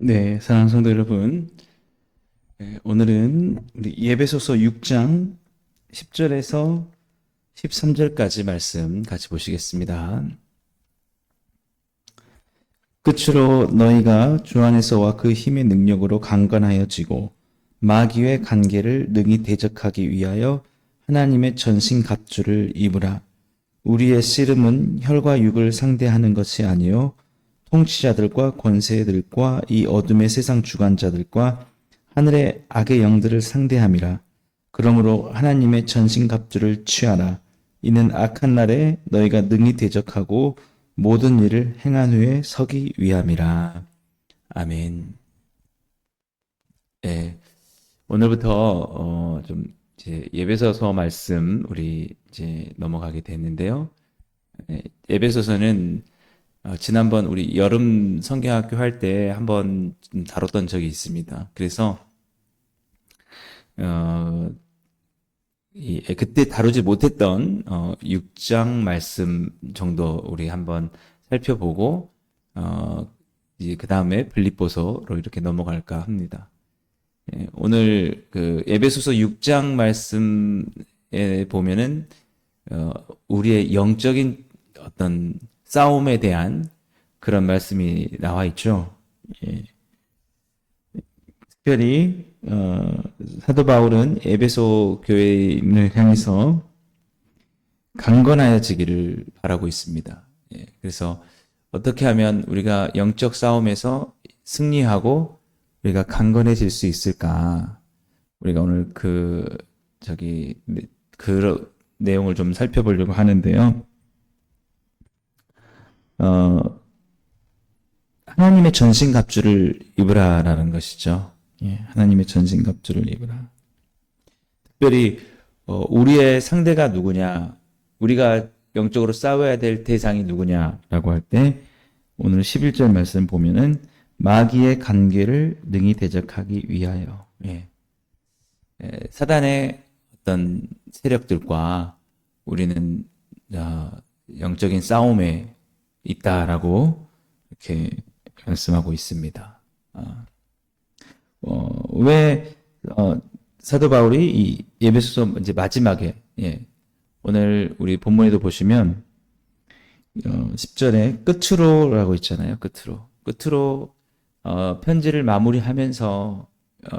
네, 사랑하는 성도 여러분, 오늘은 우리 예배소서 6장 10절에서 13절까지 말씀 같이 보시겠습니다. 끝으로 너희가 주 안에서와 그 힘의 능력으로 강건하여지고 마귀의 간계를 능히 대적하기 위하여 하나님의 전신 갑주를 입으라. 우리의 씨름은 혈과 육을 상대하는 것이 아니요 통치자들과 권세들과 이 어둠의 세상 주관자들과 하늘의 악의 영들을 상대함이라. 그러므로 하나님의 전신갑주를 취하라. 이는 악한 날에 너희가 능히 대적하고 모든 일을 행한 후에 서기 위함이라. 아멘. 네, 오늘부터 좀 이제 예배소서 말씀 우리 이제 넘어가게 됐는데요. 예배소서는 지난번 우리 여름 성경학교 할 때 한번 다뤘던 적이 있습니다. 그래서 그때 다루지 못했던 6장 말씀 정도 우리 한번 살펴보고 이제 그 다음에 빌립보서로 이렇게 넘어갈까 합니다. 오늘 그 에베소서 6장 말씀에 보면은 우리의 영적인 어떤 싸움에 대한 그런 말씀이 나와 있죠. 예. 특별히 사도 바울은 에베소 교회인을 향해서 강건하여지기를 바라고 있습니다. 예. 그래서 어떻게 하면 우리가 영적 싸움에서 승리하고 우리가 강건해질 수 있을까? 우리가 오늘 그 내용을 좀 살펴보려고 하는데요. 하나님의 전신갑주를 입으라라는 것이죠. 예, 하나님의 전신갑주를 입으라. 특별히 우리의 상대가 누구냐, 우리가 영적으로 싸워야 될 대상이 누구냐라고 할 때 오늘 11절 말씀 보면은 마귀의 간계를 능히 대적하기 위하여. 예. 사단의 어떤 세력들과 우리는 영적인 싸움에 있다라고 이렇게 말씀하고 있습니다. 왜 사도 바울이 이 에베소서 이제 마지막에 오늘 우리 본문에도 보시면 10절에 끝으로라고 있잖아요. 끝으로 편지를 마무리하면서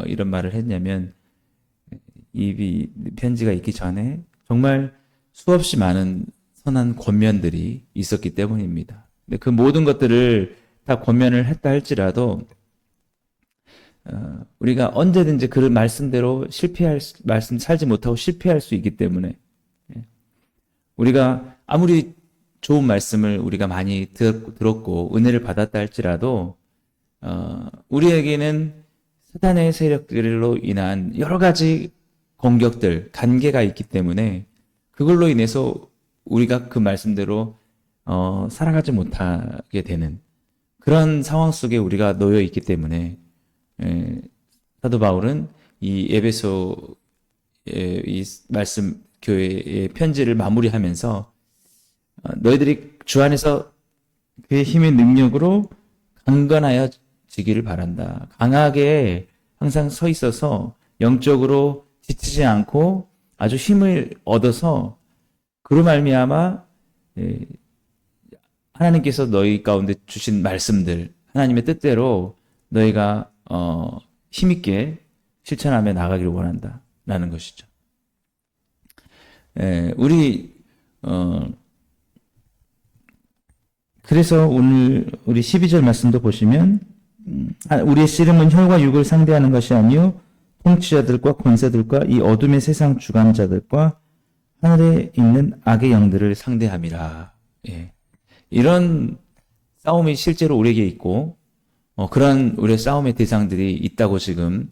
이런 말을 했냐면 이 편지가 있기 전에 정말 수없이 많은 선한 권면들이 있었기 때문입니다. 근데 그 모든 것들을 다 권면을 했다 할지라도 우리가 언제든지 그 말씀대로 말씀 살지 못하고 실패할 수 있기 때문에 우리가 아무리 좋은 말씀을 우리가 많이 들었고 은혜를 받았다 할지라도 우리에게는 사탄의 세력들로 인한 여러 가지 공격들, 간계가 있기 때문에 그걸로 인해서 우리가 그 말씀대로 살아가지 못하게 되는 그런 상황 속에 우리가 놓여 있기 때문에 사도 바울은 이 에베소 이 말씀 교회의 편지를 마무리하면서 너희들이 주 안에서 그의 힘의 능력으로 강건하여지기를 바란다. 강하게 항상 서 있어서 영적으로 지치지 않고 아주 힘을 얻어서 그로 말미암아 하나님께서 너희 가운데 주신 말씀들, 하나님의 뜻대로 너희가 힘있게 실천하며 나가기를 원한다라는 것이죠. 우리 그래서 오늘 우리 12절 말씀도 보시면 우리의 씨름은 혈과 육을 상대하는 것이 아니요 통치자들과 권세들과 이 어둠의 세상 주관자들과 하늘에 있는 악의 영들을 상대함이라. 예. 이런 싸움이 실제로 우리에게 있고 그런 우리의 싸움의 대상들이 있다고 지금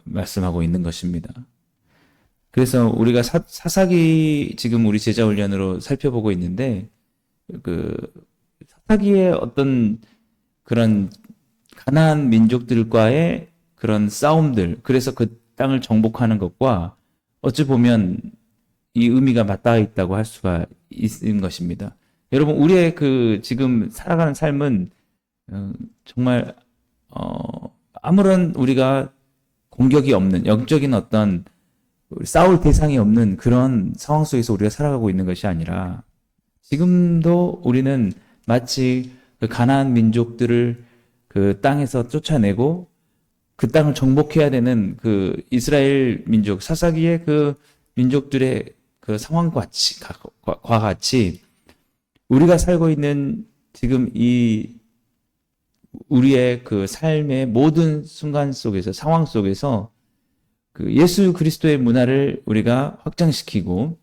말씀하고 있는 것입니다. 그래서 우리가 사사기 지금 우리 제자 훈련으로 살펴보고 있는데 그 사사기의 어떤 그런 가나안 민족들과의 그런 싸움들, 그래서 그 땅을 정복하는 것과 어찌 보면 이 의미가 맞닿아 있다고 할 수가 있는 것입니다. 여러분, 우리의 그 지금 살아가는 삶은 정말 아무런 우리가 공격이 없는 영적인 어떤 싸울 대상이 없는 그런 상황 속에서 우리가 살아가고 있는 것이 아니라 지금도 우리는 마치 그 가나안 민족들을 그 땅에서 쫓아내고 그 땅을 정복해야 되는 그 이스라엘 민족, 사사기의 그 민족들의 그 상황과 같이 우리가 살고 있는 지금 이 우리의 그 삶의 모든 순간 속에서, 상황 속에서 그 예수 그리스도의 문화를 우리가 확장시키고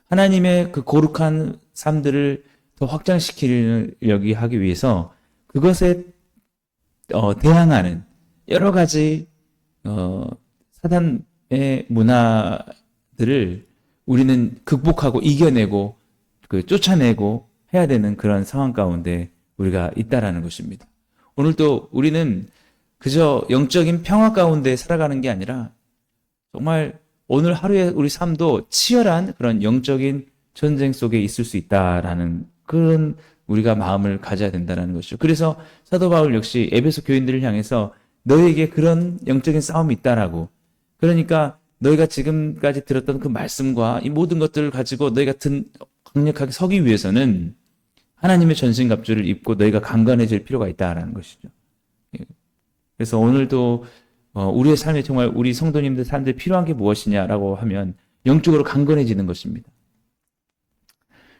하나님의 그 거룩한 삶들을 더 확장시키려고 하기 위해서 그것에 대항하는 여러 가지 사단의 문화들을 우리는 극복하고 이겨내고 그 쫓아내고 해야 되는 그런 상황 가운데 우리가 있다라는 것입니다. 오늘도 우리는 그저 영적인 평화 가운데 살아가는 게 아니라 정말 오늘 하루의 우리 삶도 치열한 그런 영적인 전쟁 속에 있을 수 있다라는 그런 우리가 마음을 가져야 된다는 것이죠. 그래서 사도 바울 역시 에베소 교인들을 향해서 너희에게 그런 영적인 싸움이 있다라고, 그러니까 너희가 지금까지 들었던 그 말씀과 이 모든 것들을 가지고 너희가 강력하게 서기 위해서는 하나님의 전신갑주를 입고 너희가 강건해질 필요가 있다라는 것이죠. 그래서 오늘도 우리의 삶에 정말 우리 성도님들 삶에 필요한 게 무엇이냐라고 하면 영적으로 강건해지는 것입니다.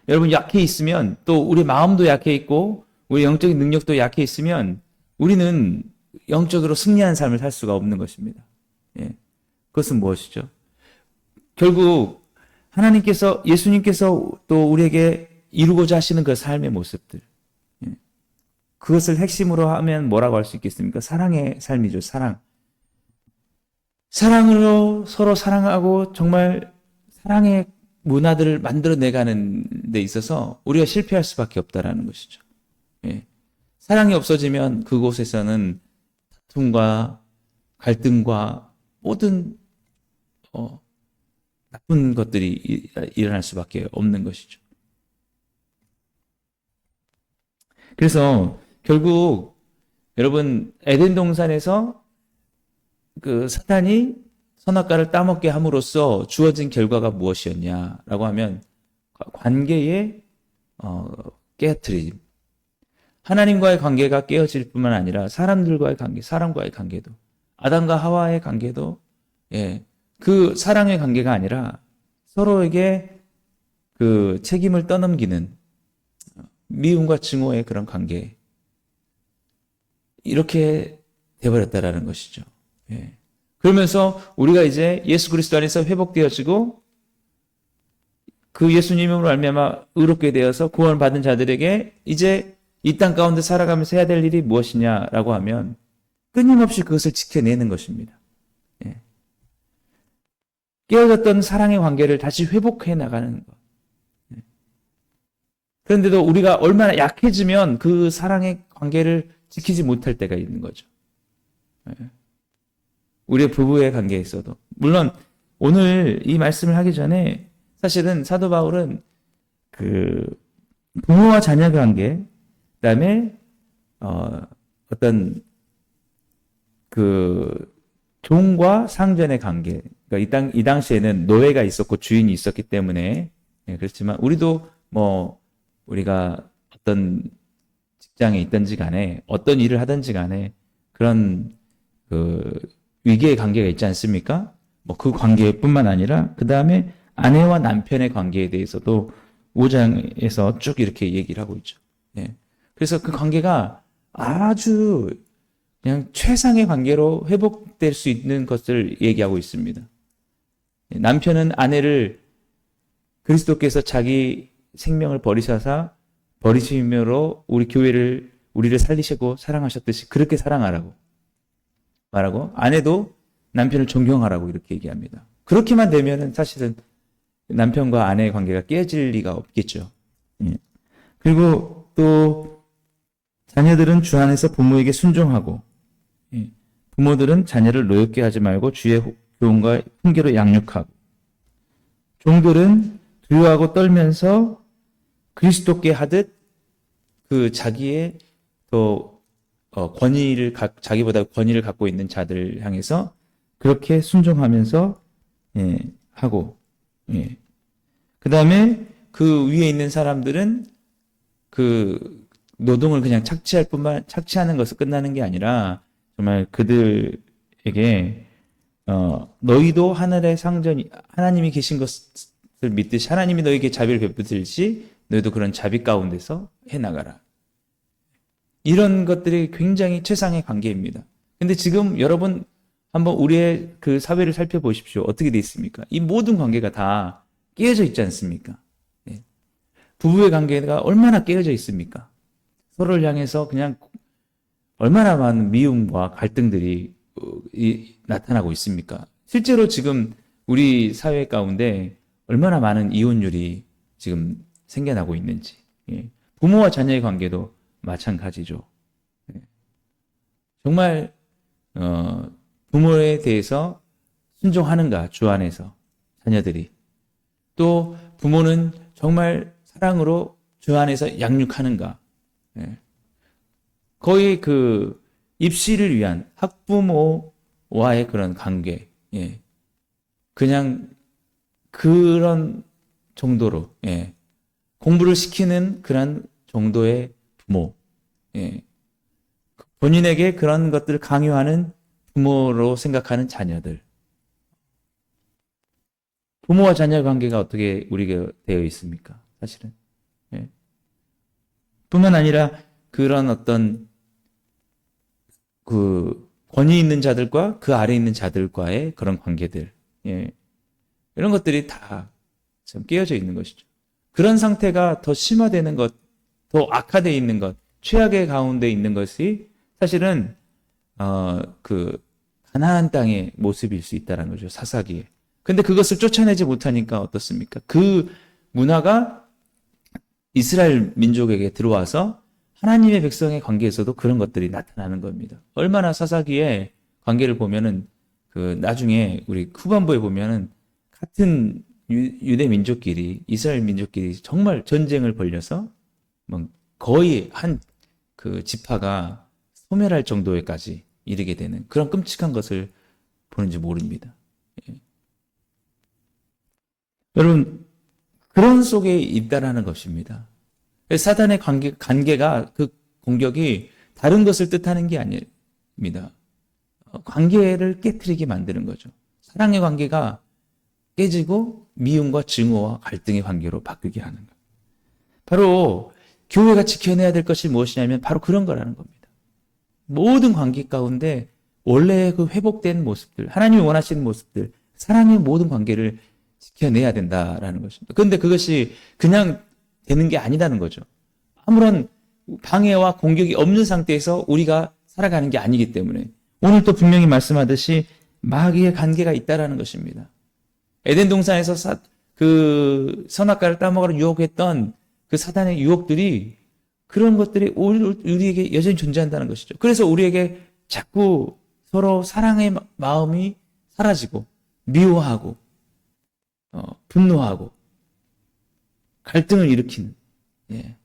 여러분, 약해 있으면 또 우리 마음도 약해 있고 우리 영적인 능력도 약해 있으면 우리는 영적으로 승리한 삶을 살 수가 없는 것입니다. 그것은 무엇이죠? 결국 하나님께서, 예수님께서 또 우리에게 이루고자 하시는 그 삶의 모습들, 그것을 핵심으로 하면 뭐라고 할 수 있겠습니까? 사랑의 삶이죠. 사랑으로 서로 사랑하고 정말 사랑의 문화들을 만들어내가는 데 있어서 우리가 실패할 수밖에 없다라는 것이죠. 사랑이 없어지면 그곳에서는 다툼과 갈등과 모든 나쁜 것들이 일어날 수밖에 없는 것이죠. 그래서 결국 여러분, 에덴 동산에서 그 사탄이 선악과를 따먹게 함으로써 주어진 결과가 무엇이었냐라고 하면 관계의 깨어뜨림. 하나님과의 관계가 깨어질 뿐만 아니라 사람들과의 관계, 사람과의 관계도, 아담과 하와의 관계도 그 사랑의 관계가 아니라 서로에게 그 책임을 떠넘기는 미움과 증오의 그런 관계, 이렇게 되어버렸다라는 것이죠. 그러면서 우리가 이제 예수 그리스도 안에서 회복되어지고 그 예수님으로 말미암아 의롭게 되어서 구원받은 자들에게 이제 이 땅 가운데 살아가면서 해야 될 일이 무엇이냐라고 하면 끊임없이 그것을 지켜내는 것입니다. 깨어졌던 사랑의 관계를 다시 회복해 나가는 것. 그런데도 우리가 얼마나 약해지면 그 사랑의 관계를 지키지 못할 때가 있는 거죠. 우리의 부부의 관계에 있어도. 물론 오늘 이 말씀을 하기 전에 사실은 사도 바울은 그 부모와 자녀 관계, 그다음에 어떤 그 종과 상전의 관계, 그러니까 이 당시에는 노예가 있었고 주인이 있었기 때문에 그렇지만 우리도 우리가 어떤 직장에 있든지 간에 어떤 일을 하든지 간에 그런 그 위계의 관계가 있지 않습니까? 그 관계뿐만 아니라 그 다음에 아내와 남편의 관계에 대해서도 5장에서 쭉 이렇게 얘기를 하고 있죠. 그래서 그 관계가 아주 그냥 최상의 관계로 회복될 수 있는 것을 얘기하고 있습니다. 남편은 아내를 그리스도께서 자기 생명을 버리심으로 우리를 살리시고 사랑하셨듯이 그렇게 사랑하라고 말하고, 아내도 남편을 존경하라고 이렇게 얘기합니다. 그렇게만 되면은 사실은 남편과 아내의 관계가 깨질 리가 없겠죠. 그리고 또 자녀들은 주 안에서 부모에게 순종하고, 부모들은 자녀를 노엽게 하지 말고 주의 교훈과 훈계로 양육하고, 종들은 두려워하고 떨면서 그리스도께 하듯 그 자기의 또 권위를 자기보다 권위를 갖고 있는 자들 향해서 그렇게 순종하면서 예, 하고 예. 그다음에 그 위에 있는 사람들은 그 노동을 그냥 착취하는 것을 끝나는 게 아니라 정말 그들에게 너희도 하늘의 상전이 하나님이 계신 것을 믿듯이 하나님이 너희에게 자비를 베푸듯이 너희도 그런 자비 가운데서 해나가라. 이런 것들이 굉장히 최상의 관계입니다. 근데 지금 여러분 한번 우리의 그 사회를 살펴보십시오. 어떻게 돼 있습니까? 이 모든 관계가 다 깨어져 있지 않습니까? 네. 부부의 관계가 얼마나 깨어져 있습니까? 서로를 향해서 그냥 얼마나 많은 미움과 갈등들이 나타나고 있습니까? 실제로 지금 우리 사회 가운데 얼마나 많은 이혼율이 지금 생겨나고 있는지. 예. 부모와 자녀의 관계도 마찬가지죠. 예. 정말 부모에 대해서 순종하는가 주 안에서 자녀들이 또 부모는 정말 사랑으로 주 안에서 양육하는가. 예. 거의 그 입시를 위한 학부모와의 그런 관계, 예. 그냥 그런 정도로, 예. 공부를 시키는 그런 정도의 부모, 예. 본인에게 그런 것들을 강요하는 부모로 생각하는 자녀들. 부모와 자녀 관계가 어떻게 우리가 되어 있습니까? 사실은. 예. 뿐만 아니라 그런 어떤 그 권위 있는 자들과 그 아래 있는 자들과의 그런 관계들, 예. 이런 것들이 다 좀 깨어져 있는 것이죠. 그런 상태가 더 심화되는 것, 더 악화되어 있는 것, 최악의 가운데 있는 것이 사실은 그 가나안 땅의 모습일 수 있다는 거죠. 사사기에. 근데 그것을 쫓아내지 못하니까 어떻습니까? 그 문화가 이스라엘 민족에게 들어와서 하나님의 백성의 관계에서도 그런 것들이 나타나는 겁니다. 얼마나 사사기에 관계를 보면은 그 나중에 우리 후반부에 보면은 같은 유대 민족끼리 이스라엘 민족끼리 정말 전쟁을 벌여서 뭐 거의 한 그 지파가 소멸할 정도에까지 이르게 되는 그런 끔찍한 것을 보는지 모릅니다. 예. 여러분 그런 속에 있다라는 것입니다. 사단의 관계가 그 공격이 다른 것을 뜻하는 게 아닙니다. 관계를 깨트리게 만드는 거죠. 사랑의 관계가 깨지고 미움과 증오와 갈등의 관계로 바뀌게 하는 거예요. 바로 교회가 지켜내야 될 것이 무엇이냐면 바로 그런 거라는 겁니다. 모든 관계 가운데 원래 그 회복된 모습들, 하나님이 원하시는 모습들, 사랑의 모든 관계를 지켜내야 된다라는 것입니다. 그런데 그것이 그냥 되는 게 아니라는 거죠. 아무런 방해와 공격이 없는 상태에서 우리가 살아가는 게 아니기 때문에 오늘 또 분명히 말씀하듯이 마귀의 관계가 있다라는 것입니다. 에덴 동산에서 그 선악과를 따먹으러 유혹했던 그 사단의 유혹들이 그런 것들이 우리에게 여전히 존재한다는 것이죠. 그래서 우리에게 자꾸 서로 사랑의 마음이 사라지고 미워하고 분노하고 갈등을 일으키는. 예.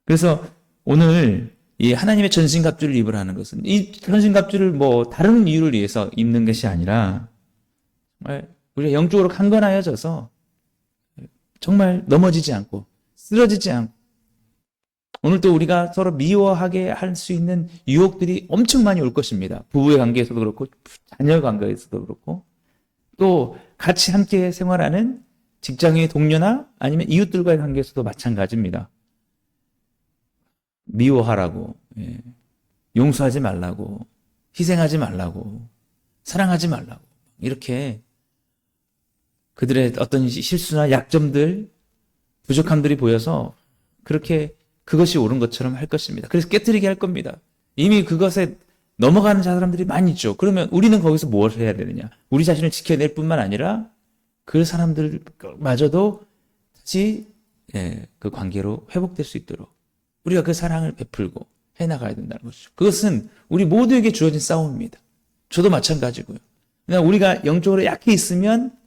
그래서 오늘 이 하나님의 전신갑주를 입으라는 것은 이 전신갑주를 뭐 다른 이유를 위해서 입는 것이 아니라 정말 우리가 영적으로 강건하여져서 정말 넘어지지 않고 쓰러지지 않고 오늘 또 우리가 서로 미워하게 할 수 있는 유혹들이 엄청 많이 올 것입니다. 부부의 관계에서도 그렇고 자녀 관계에서도 그렇고 또 같이 함께 생활하는 직장의 동료나 아니면 이웃들과의 관계에서도 마찬가지입니다. 미워하라고, 예. 용서하지 말라고, 희생하지 말라고, 사랑하지 말라고 이렇게 그들의 어떤 실수나 약점들, 부족함들이 보여서 그렇게 그것이 옳은 것처럼 할 것입니다. 그래서 깨트리게 할 겁니다. 이미 그것에 넘어가는 사람들이 많이 있죠. 그러면 우리는 거기서 무엇을 해야 되느냐? 우리 자신을 지켜낼 뿐만 아니라 그 사람들마저도 다시 그 관계로 회복될 수 있도록 우리가 그 사랑을 베풀고 해나가야 된다는 것이죠. 그것은 우리 모두에게 주어진 싸움입니다. 저도 마찬가지고요. 그냥 우리가 영적으로 약해 있으면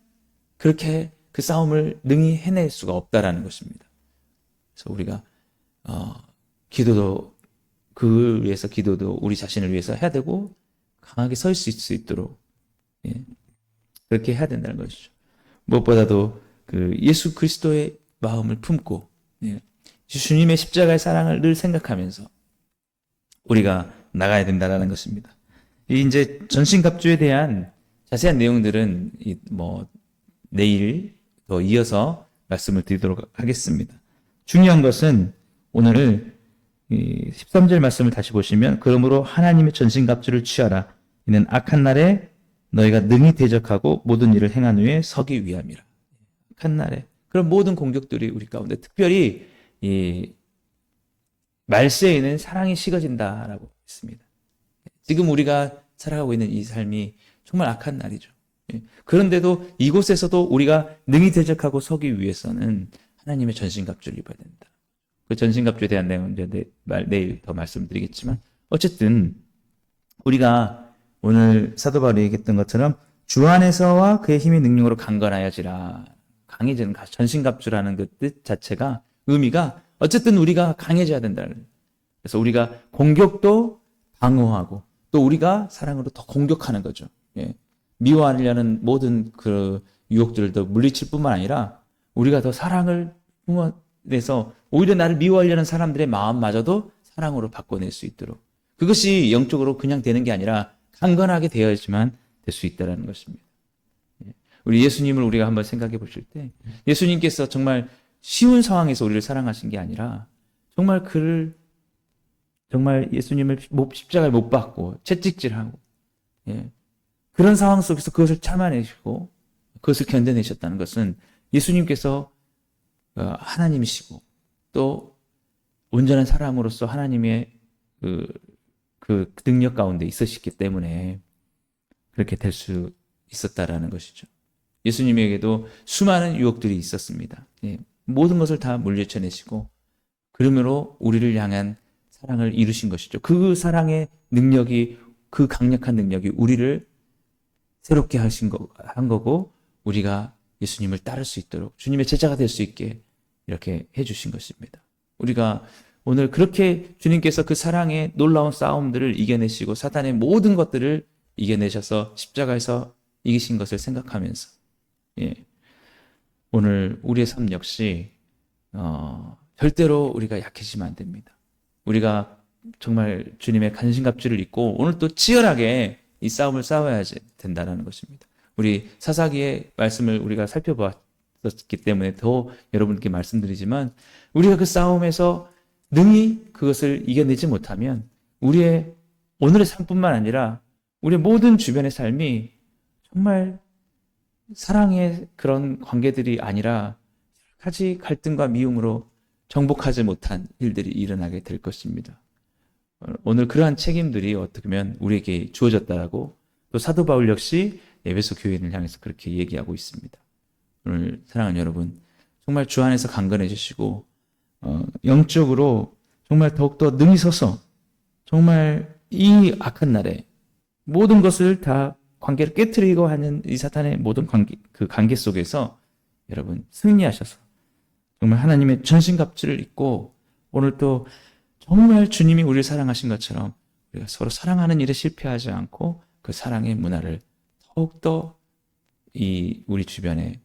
그렇게 그 싸움을 능히 해낼 수가 없다라는 것입니다. 그래서 우리가 기도도 그를 위해서 기도도 우리 자신을 위해서 해야 되고 강하게 설 수 있도록 예, 그렇게 해야 된다는 것이죠. 무엇보다도 그 예수 그리스도의 마음을 품고 예, 주님의 십자가의 사랑을 늘 생각하면서 우리가 나가야 된다는 것입니다. 이제 전신갑주에 대한 자세한 내용들은 내일 더 이어서 말씀을 드리도록 하겠습니다. 중요한 것은 오늘 13절 말씀을 다시 보시면 그러므로 하나님의 전신갑주를 취하라. 이는 악한 날에 너희가 능히 대적하고 모든 일을 행한 후에 서기 위함이라. 악한 날에 그런 모든 공격들이 우리 가운데 특별히 이 말세에는 사랑이 식어진다라고 했습니다. 지금 우리가 살아가고 있는 이 삶이 정말 악한 날이죠. 그런데도 이곳에서도 우리가 능히 대적하고 서기 위해서는 하나님의 전신갑주를 입어야 된다. 그 전신갑주에 대한 내용은 내일 더 말씀드리겠지만 어쨌든 우리가 오늘 사도 바울이 얘기했던 것처럼 주 안에서와 그의 힘의 능력으로 강건하여지라. 강해지는 전신갑주라는 그 뜻 자체가 의미가 어쨌든 우리가 강해져야 된다는. 그래서 우리가 공격도 방어하고 또 우리가 사랑으로 더 공격하는 거죠. 예. 미워하려는 모든 그 유혹들을 더 물리칠 뿐만 아니라 우리가 더 사랑을 뿜어내서 오히려 나를 미워하려는 사람들의 마음마저도 사랑으로 바꿔낼 수 있도록 그것이 영적으로 그냥 되는 게 아니라 강건하게 되어야지만 될 수 있다는 것입니다. 우리 예수님을 우리가 한번 생각해 보실 때 예수님께서 정말 쉬운 상황에서 우리를 사랑하신 게 아니라 정말 예수님을 십자가에 못 박고 채찍질하고 그런 상황 속에서 그것을 참아내시고 그것을 견뎌내셨다는 것은 예수님께서 하나님이시고 또 온전한 사람으로서 하나님의 그 능력 가운데 있으셨기 때문에 그렇게 될 수 있었다라는 것이죠. 예수님에게도 수많은 유혹들이 있었습니다. 모든 것을 다 물리쳐내시고 그러므로 우리를 향한 사랑을 이루신 것이죠. 그 사랑의 능력이 그 강력한 능력이 우리를 새롭게 한 거고 우리가 예수님을 따를 수 있도록 주님의 제자가 될 수 있게 이렇게 해주신 것입니다. 우리가 오늘 그렇게 주님께서 그 사랑의 놀라운 싸움들을 이겨내시고 사탄의 모든 것들을 이겨내셔서 십자가에서 이기신 것을 생각하면서 오늘 우리의 삶 역시 절대로 우리가 약해지면 안 됩니다. 우리가 정말 주님의 간신갑주를 입고 오늘 또 치열하게 이 싸움을 싸워야 된다는 것입니다. 우리 사사기의 말씀을 우리가 살펴봤기 때문에 더 여러분께 말씀드리지만 우리가 그 싸움에서 능히 그것을 이겨내지 못하면 우리의 오늘의 삶뿐만 아니라 우리의 모든 주변의 삶이 정말 사랑의 그런 관계들이 아니라 여러 가지 갈등과 미움으로 정복하지 못한 일들이 일어나게 될 것입니다. 오늘 그러한 책임들이 어떻게 보면 우리에게 주어졌다라고 또 사도 바울 역시 에베소 교회를 향해서 그렇게 얘기하고 있습니다. 오늘 사랑하는 여러분 정말 주 안에서 강건해 주시고 영적으로 정말 더욱더 능히 서서 정말 이 악한 날에 모든 것을 다 관계를 깨트리고 하는 이 사탄의 모든 관계 속에서 여러분 승리하셔서 정말 하나님의 전신갑주를 입고 오늘 또 정말 주님이 우리를 사랑하신 것처럼 우리가 서로 사랑하는 일에 실패하지 않고 그 사랑의 문화를 더욱더 우리 주변에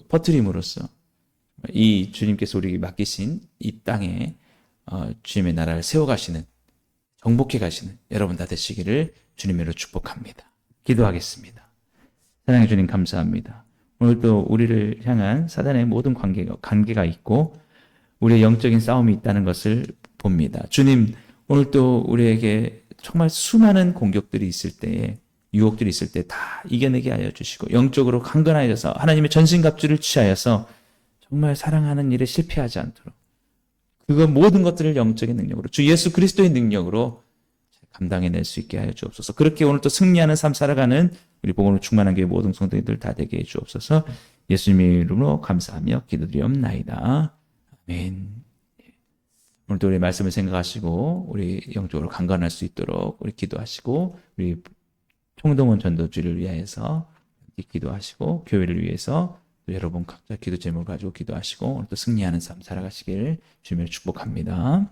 퍼뜨림으로써 이 주님께서 우리에게 맡기신 이 땅에 주님의 나라를 세워가시는 정복해 가시는 여러분 다 되시기를 주님으로 축복합니다. 기도하겠습니다. 사랑해 주님 감사합니다. 오늘 또 우리를 향한 사단의 모든 관계가 있고 우리의 영적인 싸움이 있다는 것을 봅니다. 주님 오늘 또 우리에게 정말 수많은 공격들이 있을 때에 유혹들이 있을 때 다 이겨내게 하여 주시고 영적으로 강건하여서 하나님의 전신갑주를 취하여서 정말 사랑하는 일에 실패하지 않도록 그거 모든 것들을 영적인 능력으로 주 예수 그리스도의 능력으로 감당해낼 수 있게 하여 주옵소서. 그렇게 오늘 또 승리하는 삶 살아가는 우리 복음으로 충만한 교회 모든 성도님들 다 되게 해 주옵소서. 예수님의 이름으로 감사하며 기도드리옵나이다. 아멘. 오늘도 우리 말씀을 생각하시고 우리 영적으로 강건할 수 있도록 우리 기도하시고 우리 총동원 전도주를 위하여서 기도하시고 교회를 위해서 여러분 각자 기도 제목을 가지고 기도하시고 오늘 또 승리하는 삶 살아가시길 주님을 축복합니다.